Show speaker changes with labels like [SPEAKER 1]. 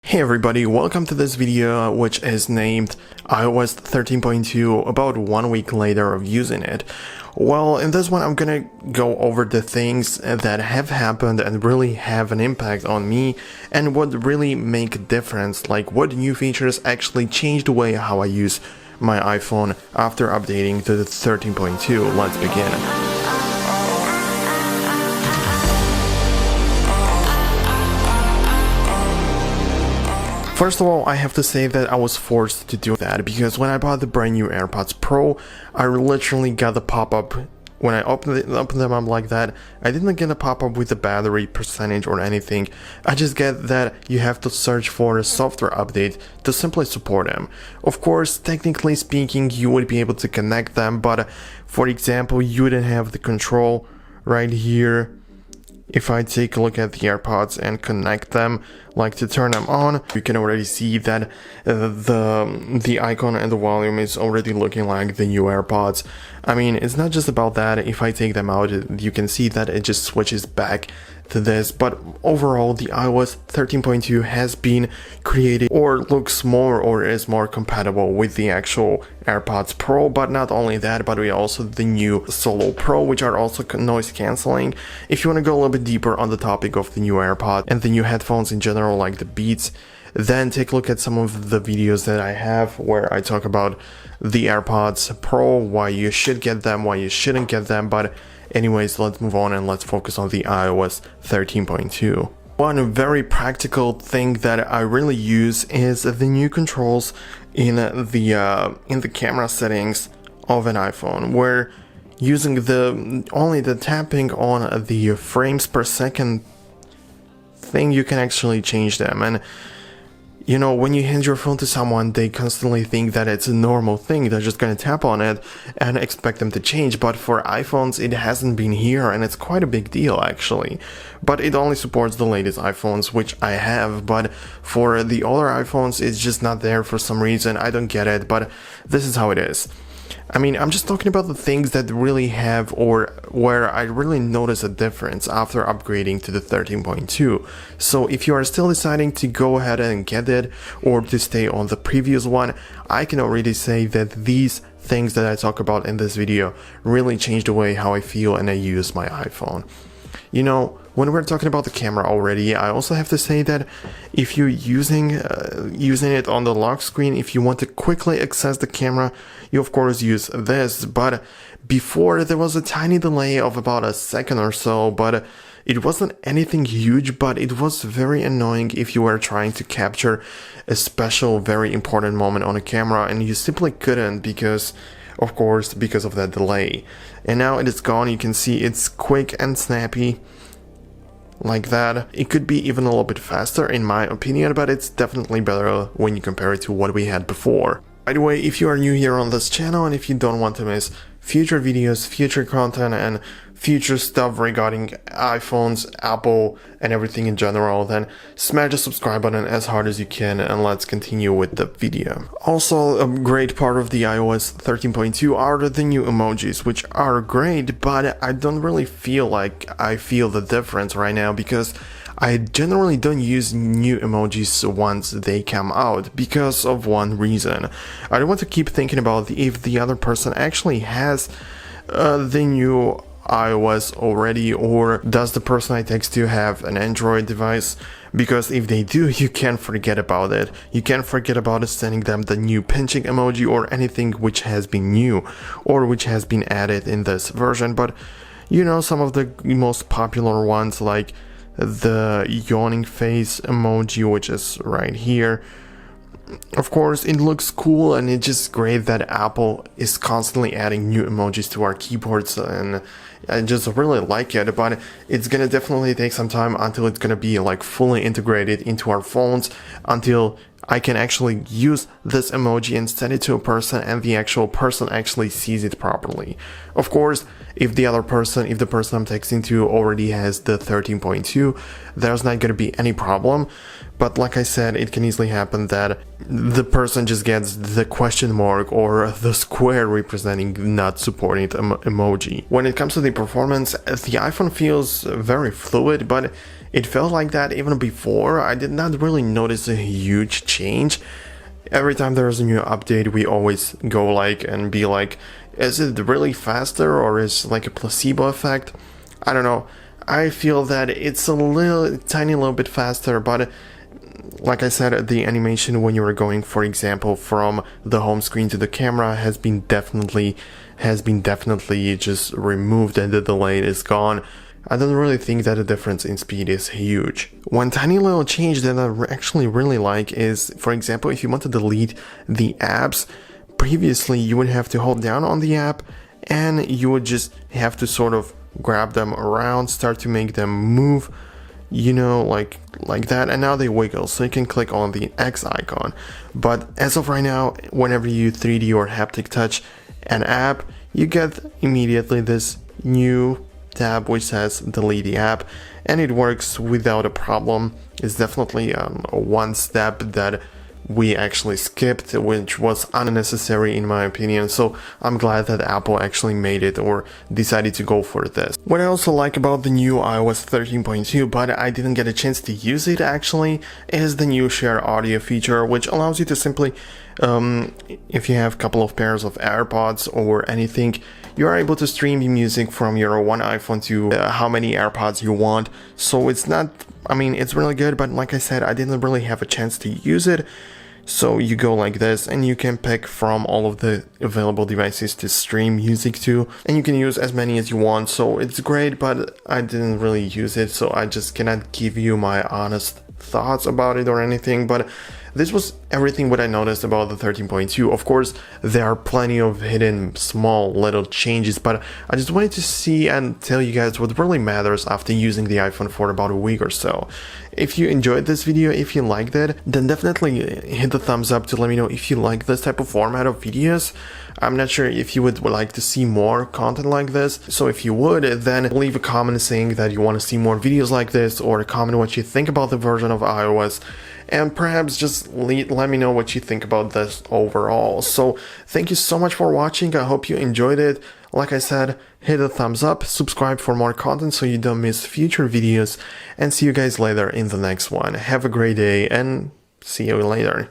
[SPEAKER 1] Hey everybody, welcome to this video which is named iOS 13.2 about 1 week later of using it. Well, in this one I'm gonna go over the things that have happened and really have an impact on me and what really make a difference, like what new features actually changed the way how I use my iPhone after updating to the 13.2. Let's begin. First of all, I have to say that I was forced to do that because when I bought the brand new AirPods Pro, I literally got the pop-up. When I opened them up like that, I didn't get a pop-up with the battery percentage or anything. I just get that you have to search for a software update to simply support them. Of course, technically speaking, you would be able to connect them, but for example, you wouldn't have the control right here. If I take a look at the AirPods and connect them, like to turn them on, you can already see that the icon and the volume is already looking like the new AirPods. I mean, it's not just about that. If I take them out, you can see that it just switches back to this, but overall the iOS 13.2 has been created or looks more or is more compatible with the actual AirPods Pro. But not only that, but we also the new Solo Pro, which are also noise cancelling. If you want to go a little bit deeper on the topic of the new AirPod and the new headphones in general, like the Beats, then take a look at some of the videos that I have where I talk about the AirPods Pro, why you should get them, why you shouldn't get them. But anyways, let's move on and let's focus on the iOS 13.2. One very practical thing that I really use is the new controls in the camera settings of an iPhone, where using only the tapping on the frames per second thing, you can actually change them. And you know, when you hand your phone to someone, they constantly think that it's a normal thing. They're just gonna tap on it and expect them to change. But for iPhones, it hasn't been here, and it's quite a big deal actually. But it only supports the latest iPhones, which I have. But for the older iPhones, it's just not there for some reason. I don't get it, but this is how it is. I mean, I'm just talking about the things that really have, or where I really notice a difference after upgrading to the 13.2. So if you are still deciding to go ahead and get it or to stay on the previous one, I can already say that these things that I talk about in this video really changed the way how I feel and I use my iPhone. You know, when we're talking about the camera already, I also have to say that if you're using it on the lock screen, if you want to quickly access the camera, you of course use this. But before, there was a tiny delay of about a second or so, but it wasn't anything huge, but it was very annoying if you were trying to capture a special, very important moment on a camera and you simply couldn't because of that delay. And now it is gone. You can see it's quick and snappy like that. It could be even a little bit faster in my opinion, but it's definitely better when you compare it to what we had before. By the way, if you are new here on this channel and if you don't want to miss future videos, future content, and future stuff regarding iPhones, Apple, and everything in general, then smash the subscribe button as hard as you can and let's continue with the video. Also, a great part of the iOS 13.2 are the new emojis, which are great, but I don't really feel like I feel the difference right now because I generally don't use new emojis once they come out because of one reason. I don't want to keep thinking about if the other person actually has the new iOS already, or does the person I text to have an Android device, because if they do, you can't forget about it. You can't forget about sending them the new pinching emoji or anything which has been new or which has been added in this version. But you know, some of the most popular ones like the yawning face emoji, which is right here. Of course, it looks cool and it's just great that Apple is constantly adding new emojis to our keyboards, and I just really like it, but it's gonna definitely take some time until it's gonna be like fully integrated into our phones, until I can actually use this emoji and send it to a person and the actual person actually sees it properly. Of course, if the person I'm texting to already has the 13.2, there's not going to be any problem. But like I said, it can easily happen that the person just gets the question mark or the square representing not supporting the emoji. When it comes to the performance, the iPhone feels very fluid, but it felt like that even before. I did not really notice a huge change. Every time there's a new update, we always go like and be like, is it really faster or is it like a placebo effect? I don't know. I feel that it's a tiny little bit faster, but like I said, the animation when you were going, for example, from the home screen to the camera has been definitely just removed, and the delay is gone. I don't really think that the difference in speed is huge. One tiny little change that I actually really like is, for example, if you want to delete the apps, previously you would have to hold down on the app and you would just have to sort of grab them around, start to make them move, you know, like that, and now they wiggle, so you can click on the X icon. But as of right now, whenever you 3D or haptic touch an app, you get immediately this new tab which says delete the app, and it works without a problem. It's definitely one step that we actually skipped, which was unnecessary in my opinion, so I'm glad that Apple actually made it or decided to go for this. What I also like about the new iOS 13.2, but I didn't get a chance to use it actually, is the new share audio feature, which allows you to simply, if you have a couple of pairs of AirPods or anything, you are able to stream music from your one iPhone to how many AirPods you want. So it's not, I mean, it's really good, but like I said, I didn't really have a chance to use it. So you go like this and you can pick from all of the available devices to stream music to, and you can use as many as you want. So it's great, but I didn't really use it, so I just cannot give you my honest thoughts about it or anything. But this was everything what I noticed about the 13.2. Of course, there are plenty of hidden small little changes, but I just wanted to see and tell you guys what really matters after using the iPhone for about a week or so. If you enjoyed this video, if you liked it, then definitely hit the thumbs up to let me know if you like this type of format of videos. I'm not sure if you would like to see more content like this, so if you would, then leave a comment saying that you want to see more videos like this, or comment what you think about the version of iOS, and perhaps just let me know what you think about this overall. So thank you so much for watching. I hope you enjoyed it. Like I said, hit the thumbs up, subscribe for more content so you don't miss future videos, and see you guys later in the next one. Have a great day and see you later.